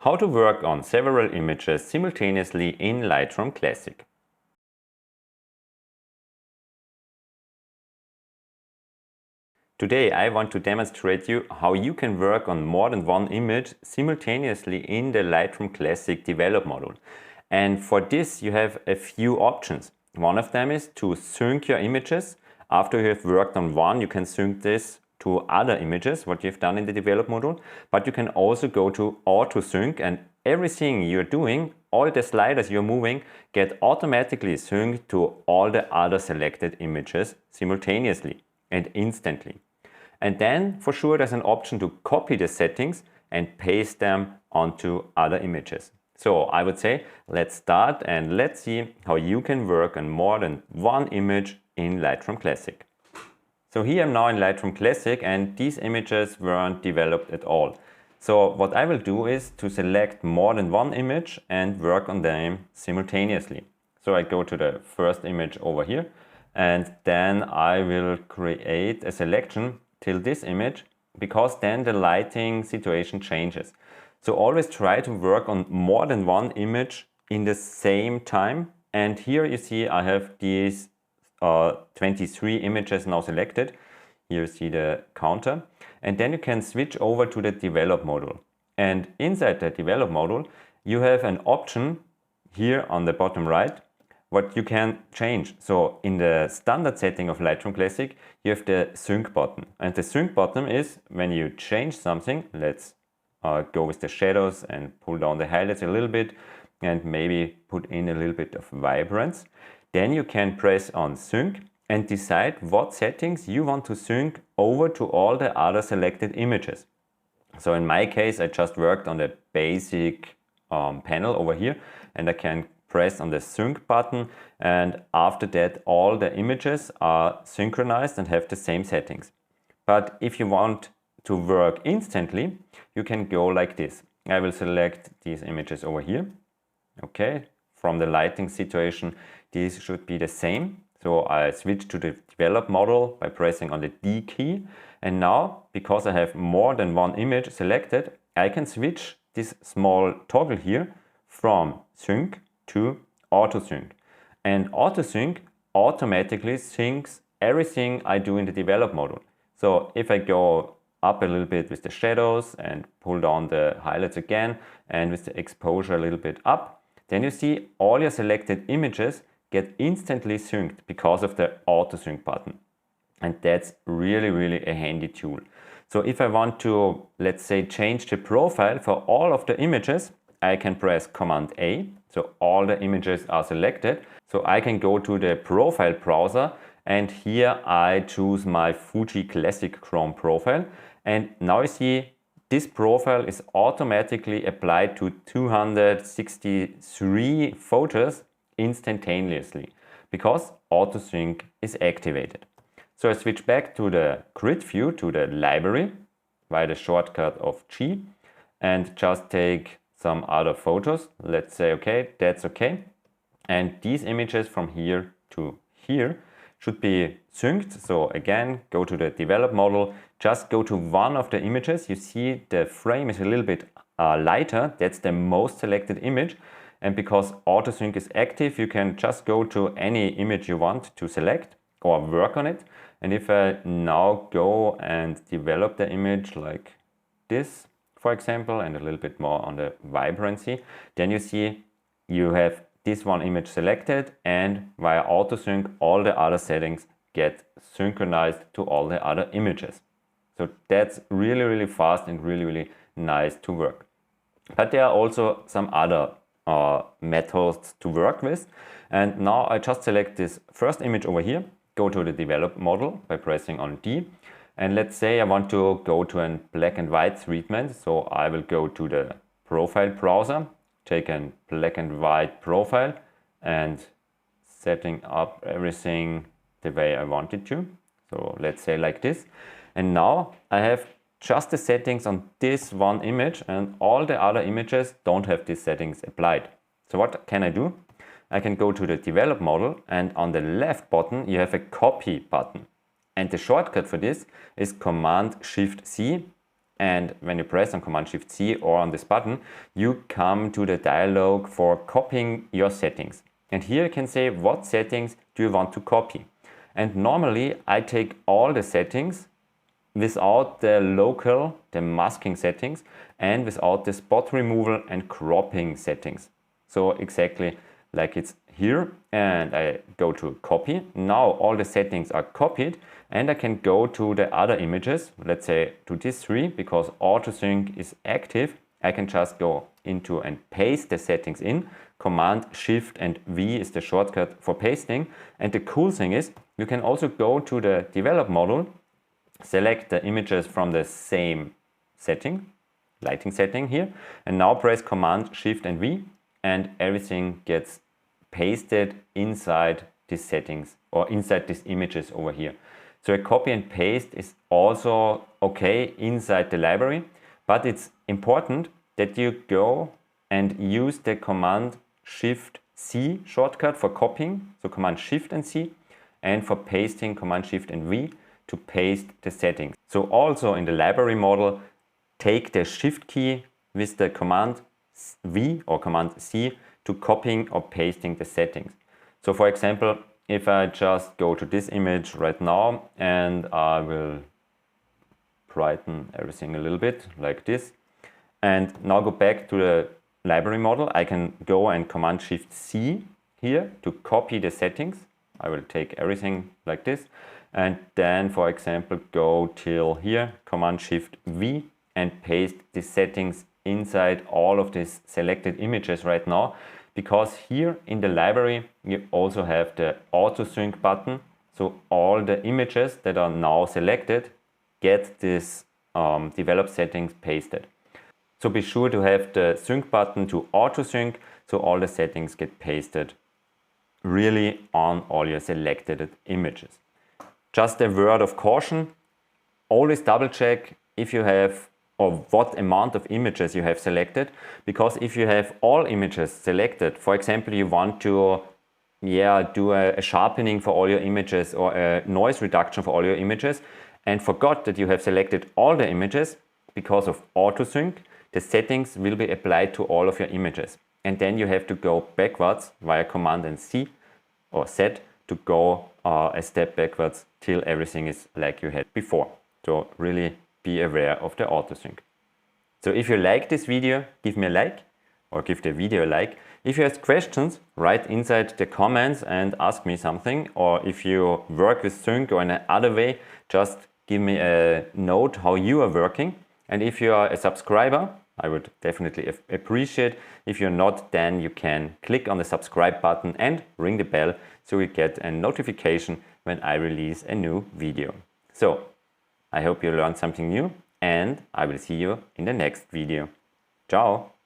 How to work on several images simultaneously in Lightroom Classic. Today I want to demonstrate you how you can work on more than one image simultaneously in the Lightroom Classic develop module. And for this you have a few options. One of them is to sync your images. After you have worked on one, you can sync this to other images, what you've done in the develop module. But you can also go to autosync, and everything you're doing, all the sliders you're moving, get automatically synced to all the other selected images simultaneously and instantly. And then for sure there's an option to copy the settings and paste them onto other images. So I would say let's start and let's see how you can work on more than one image in Lightroom Classic. So here I'm now in Lightroom Classic and these images weren't developed at all. So what I will do is to select more than one image and work on them simultaneously. So I go to the first image over here and then I will create a selection till this image, because then the lighting situation changes. So always try to work on more than one image in the same time. And here you see I have these 23 images now selected. Here you see the counter. And then you can switch over to the develop module. And inside the develop module, you have an option here on the bottom right, what you can change. So in the standard setting of Lightroom Classic, you have the sync button. And the sync button is when you change something. Let's go with the shadows and pull down the highlights a little bit and maybe put in a little bit of vibrance. Then you can press on sync and decide what settings you want to sync over to all the other selected images. So in my case, I just worked on the basic panel over here, and I can press on the sync button, and after that all the images are synchronized and have the same settings. But if you want to work instantly, you can go like this. I will select these images over here. Okay, from the lighting situation, these should be the same. So I switch to the develop model by pressing on the D key. And now, because I have more than one image selected, I can switch this small toggle here from sync to autosync. And autosync automatically syncs everything I do in the develop module. So if I go up a little bit with the shadows and pull down the highlights again and with the exposure a little bit up, then you see all your selected images get instantly synced because of the autosync button. And that's really a handy tool. So if I want to, let's say, change the profile for all of the images, I can press Command A. So all the images are selected. So I can go to the profile browser and here I choose my Fuji Classic Chrome profile. And now you see this profile is automatically applied to 263 photos instantaneously because autosync is activated. So I switch back to the grid view, to the library via the shortcut of G, and just take some other photos. Let's say, okay, that's okay. And these images from here to here should be synced. So again, go to the develop model, just go to one of the images. You see the frame is a little bit lighter. That's the most selected image. And because autosync is active, you can just go to any image you want to select or work on it. And if I now go and develop the image like this, for example, and a little bit more on the vibrancy, then you see you have this one image selected, and via autosync all the other settings get synchronized to all the other images. So that's really fast and really nice to work. But there are also some other methods to work with. And now I just select this first image over here, go to the develop model by pressing on D. And let's say I want to go to a black and white treatment. So I will go to the profile browser, take a black and white profile and setting up everything the way I want it to. So let's say like this. And now I have just the settings on this one image, and all the other images don't have these settings applied. So what can I do? I can go to the develop model, and on the left button you have a copy button. And the shortcut for this is Command+shift+c. and when you press on Command-Shift-C or on this button, you come to the dialog for copying your settings. And here you can say what settings do you want to copy. And normally I take all the settings without the masking settings, and without the spot removal and cropping settings. So exactly like it's here, and I go to copy. Now all the settings are copied, and I can go to the other images, let's say to these three, because autosync is active. I can just go into and paste the settings in. Command-Shift+V is the shortcut for pasting. And the cool thing is, you can also go to the develop module, select the images from the same setting, lighting setting here, and now press Command-Shift+V, and everything gets pasted inside these settings or inside these images over here. So a copy and paste is also okay inside the library, but it's important that you go and use the Command-Shift+C shortcut for copying, so Command-Shift and C, and for pasting Command-Shift+V to paste the settings. So also in the library model, take the Shift key with the Command-V or Command-C to copying or pasting the settings. So for example, if I just go to this image right now and I will brighten everything a little bit like this, and now go back to the library model, I can go and Command-Shift+C here to copy the settings. I will take everything like this, and then for example go till here, Command-Shift+V, and paste the settings inside all of these selected images right now, because here in the library you also have the autosync button, so all the images that are now selected get this develop settings pasted. So be sure to have the sync button to autosync, so all the settings get pasted really on all your selected images. Just a word of caution, always double check if you have or what amount of images you have selected, because if you have all images selected, for example you want to do a sharpening for all your images or a noise reduction for all your images, and forgot that you have selected all the images, because of autosync the settings will be applied to all of your images, and then you have to go backwards via Command and C or Z to go a step backwards till everything is like you had before. So really be aware of the autosync. So if you like this video, give me a like or give the video a like. If you have questions, write inside the comments and ask me something, or if you work with sync or in another way, just give me a note how you are working. And if you are a subscriber, I would definitely appreciate. If you're not, then you can click on the subscribe button and ring the bell so you get a notification when I release a new video. So I hope you learned something new, and I will see you in the next video. Ciao!